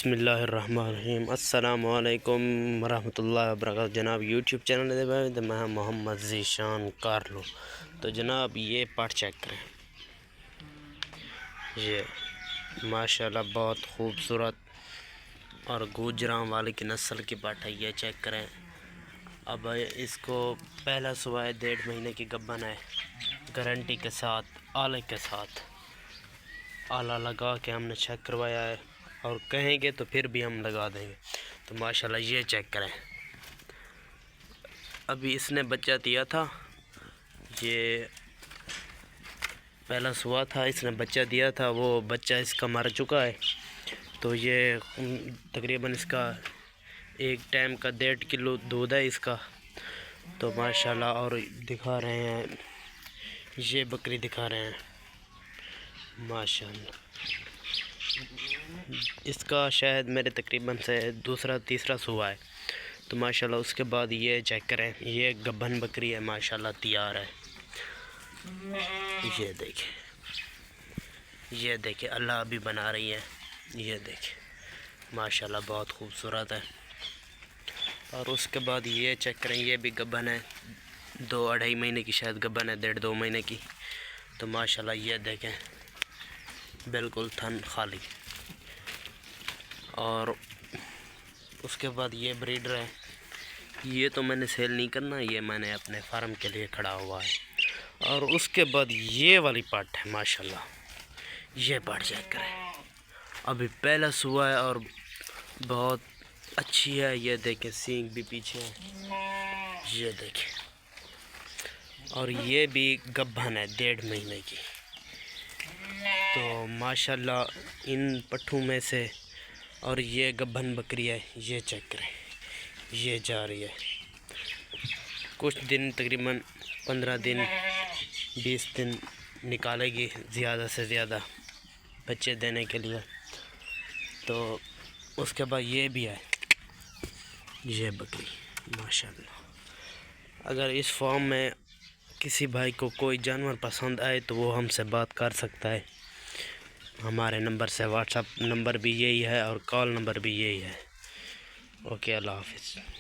بسم اللہ الرحمن الرحیم۔ السلام علیکم ورحمۃ اللہ وبرکاتہ۔ جناب یوٹیوب چینل دے بھائی تو میں محمد ذیشان کارلو۔ تو جناب یہ پٹ چیک کریں، یہ ماشاءاللہ بہت خوبصورت اور گوجراں والے کی نسل کی پٹ ہے، یہ چیک کریں۔ اب اس کو پہلا صبح 1.5 مہینے کی گبن ہے، گارنٹی کے ساتھ، آلے کے ساتھ آلہ لگا کے ہم نے چیک کروایا ہے، اور کہیں گے تو پھر بھی ہم لگا دیں گے۔ تو ماشاءاللہ یہ چیک کریں، ابھی اس نے بچہ دیا تھا، یہ پہلا سوا تھا، اس نے بچہ دیا تھا، وہ بچہ اس کا مر چکا ہے۔ تو یہ تقریباً اس کا ایک ٹائم کا 1.5 کلو دودھ ہے اس کا۔ تو ماشاءاللہ اور دکھا رہے ہیں، یہ بکری دکھا رہے ہیں ماشاءاللہ۔ اس کا شاید میرے تقریباً سے دوسرا تیسرا سوا ہے۔ تو ماشاءاللہ اس کے بعد یہ چیک کریں، یہ گبھن بکری ہے ماشاءاللہ، تیار ہے۔ یہ دیکھیں اللہ ابھی بنا رہی ہے، یہ دیکھیں ماشاءاللہ بہت خوبصورت ہے۔ اور اس کے بعد یہ چیک کریں، یہ بھی گبھن ہے، 2-2.5 مہینے کی شاید گبھن ہے، 1.5-2 مہینے کی۔ تو ماشاءاللہ یہ دیکھیں بالکل تھن خالی۔ اور اس کے بعد یہ بریڈر ہے، یہ تو میں نے سیل نہیں کرنا، یہ میں نے اپنے فارم کے لیے کھڑا ہوا ہے۔ اور اس کے بعد یہ والی پٹ ہے ماشاءاللہ، یہ پٹ چیک کریں، ابھی پہلا سوا ہے اور بہت اچھی ہے۔ یہ دیکھیں سینگ بھی پیچھے ہے، یہ دیکھیں۔ اور یہ بھی گبھن ہے 1.5 مہینے کی۔ تو ماشاءاللہ ان پٹھوں میں سے، اور یہ گبھن بکری ہے، یہ چیک کریں، یہ جا رہی ہے کچھ دن، تقریباً 15 دن 20 دن نکالے گی زیادہ سے زیادہ بچے دینے کے لیے۔ تو اس کے بعد یہ بھی ہے، یہ بکری ماشاءاللہ۔ اگر اس فارم میں کسی بھائی کو کوئی جانور پسند آئے تو وہ ہم سے بات کر سکتا ہے، ہمارے نمبر سے، واٹس اپ نمبر بھی یہی ہے اور کال نمبر بھی یہی ہے۔ اوکے، اللہ حافظ۔